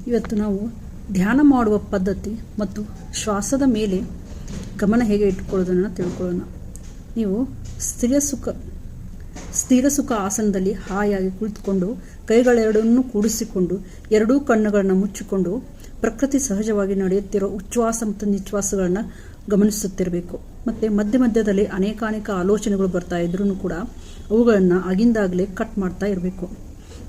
ಇವತ್ತು ನಾವು ಧ್ಯಾನ ಮಾಡುವ ಪದ್ಧತಿ ಮತ್ತು ಶ್ವಾಸದ ಮೇಲೆ ಗಮನ ಹೇಗೆ ಇಟ್ಟುಕೊಳ್ಳೋದನ್ನು ತಿಳ್ಕೊಳ್ಳೋಣ. ನೀವು ಸ್ಥಿರ ಸುಖ ಆಸನದಲ್ಲಿ ಹಾಯಾಗಿ ಕುಳಿತುಕೊಂಡು ಕೈಗಳೆರಡನ್ನೂ ಕೂಡಿಸಿಕೊಂಡು ಎರಡೂ ಕಣ್ಣುಗಳನ್ನು ಮುಚ್ಚಿಕೊಂಡು ಪ್ರಕೃತಿ ಸಹಜವಾಗಿ ನಡೆಯುತ್ತಿರೋ ಉಚ್ಛ್ವಾಸ ಮತ್ತು ನಿಶ್ವಾಸಗಳನ್ನು ಗಮನಿಸುತ್ತಿರಬೇಕು. ಮತ್ತು ಮಧ್ಯದಲ್ಲಿ ಅನೇಕಾನೇಕ ಆಲೋಚನೆಗಳು ಬರ್ತಾ ಇದ್ರೂ ಕೂಡ ಅವುಗಳನ್ನು ಆಗಿಂದಾಗಲೇ ಕಟ್ ಮಾಡ್ತಾ ಇರಬೇಕು.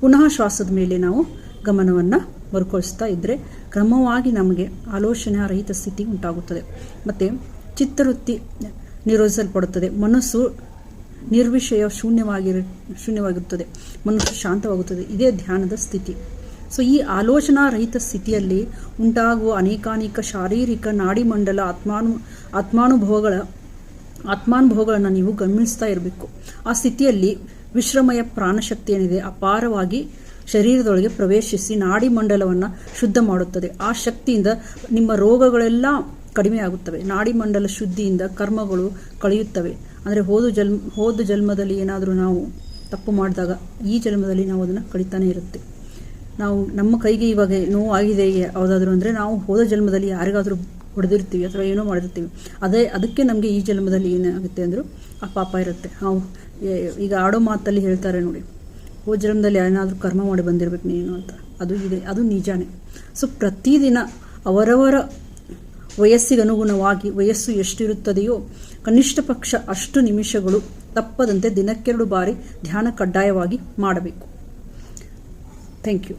ಪುನಃ ಶ್ವಾಸದ ಮೇಲೆ ನಾವು ಗಮನವನ್ನು ಮರುಕಳಿಸ್ತಾ ಇದ್ದರೆ ಕ್ರಮವಾಗಿ ನಮಗೆ ಆಲೋಚನಾ ರಹಿತ ಸ್ಥಿತಿ ಉಂಟಾಗುತ್ತದೆ ಮತ್ತು ಚಿತ್ತವೃತ್ತಿ ನಿರೋಧಿಸಲ್ಪಡುತ್ತದೆ. ಮನಸ್ಸು ನಿರ್ವಿಷಯ ಶೂನ್ಯವಾಗಿರುತ್ತದೆ. ಮನಸ್ಸು ಶಾಂತವಾಗುತ್ತದೆ. ಇದೇ ಧ್ಯಾನದ ಸ್ಥಿತಿ. ಸೊ ಈ ಆಲೋಚನಾ ರಹಿತ ಸ್ಥಿತಿಯಲ್ಲಿ ಉಂಟಾಗುವ ಅನೇಕಾನೇಕ ಶಾರೀರಿಕ ನಾಡಿಮಂಡಲ ಆತ್ಮಾನುಭವಗಳನ್ನು ನೀವು ಗಮನಿಸ್ತಾ ಇರಬೇಕು. ಆ ಸ್ಥಿತಿಯಲ್ಲಿ ವಿಶ್ರಮಯ ಪ್ರಾಣಶಕ್ತಿ ಏನಿದೆ ಅಪಾರವಾಗಿ ಶರೀರದೊಳಗೆ ಪ್ರವೇಶಿಸಿ ನಾಡಿಮಂಡಲವನ್ನು ಶುದ್ಧ ಮಾಡುತ್ತದೆ. ಆ ಶಕ್ತಿಯಿಂದ ನಿಮ್ಮ ರೋಗಗಳೆಲ್ಲ ಕಡಿಮೆ ಆಗುತ್ತವೆ. ನಾಡಿಮಂಡಲ ಶುದ್ಧಿಯಿಂದ ಕರ್ಮಗಳು ಕಳೆಯುತ್ತವೆ. ಅಂದರೆ ಹೋದ ಜನ್ಮದಲ್ಲಿ ಏನಾದರೂ ನಾವು ತಪ್ಪು ಮಾಡಿದಾಗ ಈ ಜನ್ಮದಲ್ಲಿ ನಾವು ಅದನ್ನು ಕಳೀತಾನೆ ಇರುತ್ತೆ. ನಾವು ನಮ್ಮ ಕೈಗೆ ಇವಾಗ ನೋವು ಆಗಿದೆ ಯಾವುದಾದ್ರೂ ಅಂದರೆ ನಾವು ಹೋದ ಜನ್ಮದಲ್ಲಿ ಯಾರಿಗಾದರೂ ಹೊಡೆದಿರ್ತೀವಿ ಅಥವಾ ಏನೋ ಮಾಡಿರ್ತೀವಿ. ಅದಕ್ಕೆ ನಮಗೆ ಈ ಜನ್ಮದಲ್ಲಿ ಏನಾಗುತ್ತೆ ಅಂದರೂ ಆ ಪಾಪ ಇರುತ್ತೆ. ನಾವು ಈಗ ಆಡೋ ಮಾತಲ್ಲಿ ಹೇಳ್ತಾರೆ ನೋಡಿ, ಹೋದ ಜನ್ಮದಲ್ಲಿ ಏನಾದರೂ ಕರ್ಮ ಮಾಡಿ ಬಂದಿರಬೇಕು ನೀನು ಅಂತ. ಅದು ಇದೆ, ಅದು ನಿಜಾನೇ. ಸೊ ಪ್ರತಿದಿನ ಅವರವರ ವಯಸ್ಸಿಗನುಗುಣವಾಗಿ ವಯಸ್ಸು ಎಷ್ಟಿರುತ್ತದೆಯೋ ಕನಿಷ್ಠ ಪಕ್ಷ ಅಷ್ಟು ನಿಮಿಷಗಳು ತಪ್ಪದಂತೆ ದಿನಕ್ಕೆರಡು ಬಾರಿ ಧ್ಯಾನ ಕಡ್ಡಾಯವಾಗಿ ಮಾಡಬೇಕು. Thank you.